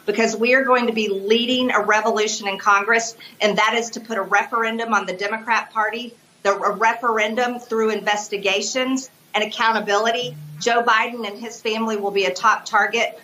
because we are going to be leading a revolution in Congress, and that is to put a referendum on the Democrat Party, a referendum through investigations and accountability. Joe Biden and his family will be a top target,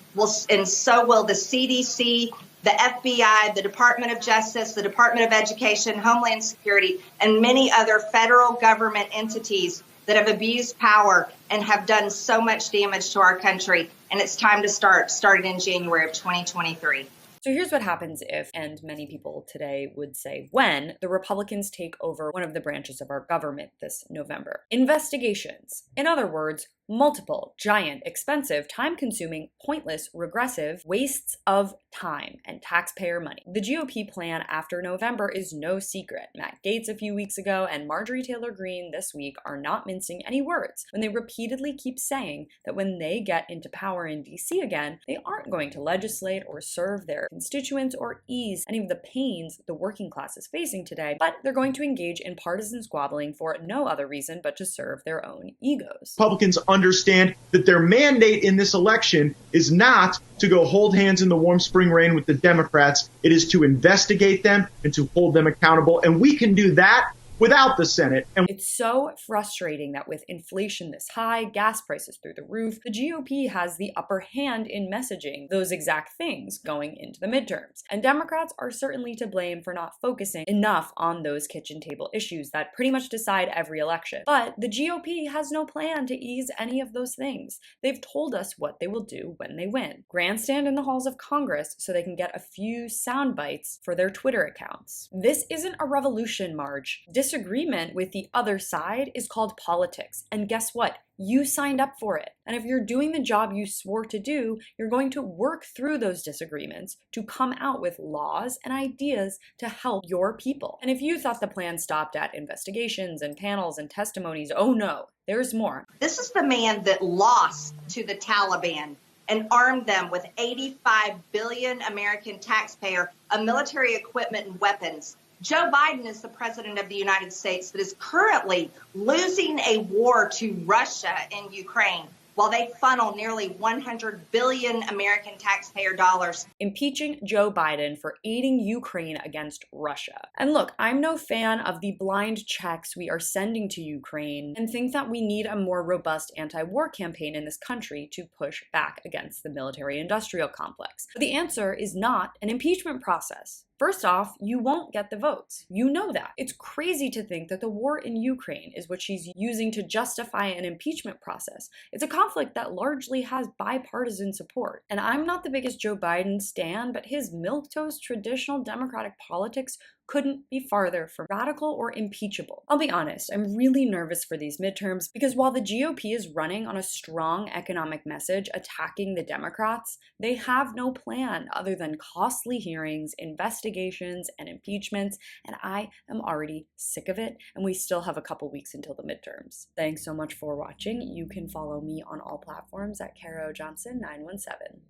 and so will the CDC, the FBI, the Department of Justice, the Department of Education, Homeland Security, and many other federal government entities that have abused power and have done so much damage to our country. And it's time to starting in January of 2023. So here's what happens if, and many people today would say when, the Republicans take over one of the branches of our government this November. Investigations. In other words, multiple, giant, expensive, time-consuming, pointless, regressive wastes of time and taxpayer money. The GOP plan after November is no secret. Matt Gaetz a few weeks ago and Marjorie Taylor Greene this week are not mincing any words when they repeatedly keep saying that when they get into power in DC again, they aren't going to legislate or serve their constituents or ease any of the pains the working class is facing today, but they're going to engage in partisan squabbling for no other reason but to serve their own egos. Republicans understand that their mandate in this election is not to go hold hands in the warm spring rain with the Democrats. It is to investigate them and to hold them accountable. And we can do that without the Senate. And it's so frustrating that with inflation this high, gas prices through the roof, the GOP has the upper hand in messaging those exact things going into the midterms. And Democrats are certainly to blame for not focusing enough on those kitchen table issues that pretty much decide every election. But the GOP has no plan to ease any of those things. They've told us what they will do when they win. Grandstand in the halls of Congress so they can get a few sound bites for their Twitter accounts. This isn't a revolution, Marge. Disagreement with the other side is called politics. And guess what? You signed up for it. And if you're doing the job you swore to do, you're going to work through those disagreements to come out with laws and ideas to help your people. And if you thought the plan stopped at investigations and panels and testimonies, oh no, there's more. This is the man that lost to the Taliban and armed them with $85 billion American taxpayer of military equipment and weapons. Joe Biden is the president of the United States that is currently losing a war to Russia in Ukraine, while they funnel nearly $100 billion American taxpayer dollars. Impeaching Joe Biden for aiding Ukraine against Russia. And look, I'm no fan of the blind checks we are sending to Ukraine and think that we need a more robust anti-war campaign in this country to push back against the military-industrial complex. But the answer is not an impeachment process. First off, you won't get the votes. You know that. It's crazy to think that the war in Ukraine is what she's using to justify an impeachment process. It's a conflict that largely has bipartisan support. And I'm not the biggest Joe Biden stan, but his milquetoast traditional Democratic politics couldn't be farther from radical or impeachable. I'll be honest, I'm really nervous for these midterms because while the GOP is running on a strong economic message attacking the Democrats, they have no plan other than costly hearings, investigations, and impeachments, and I am already sick of it, and we still have a couple weeks until the midterms. Thanks so much for watching. You can follow me on all platforms at Caro Johnson 917.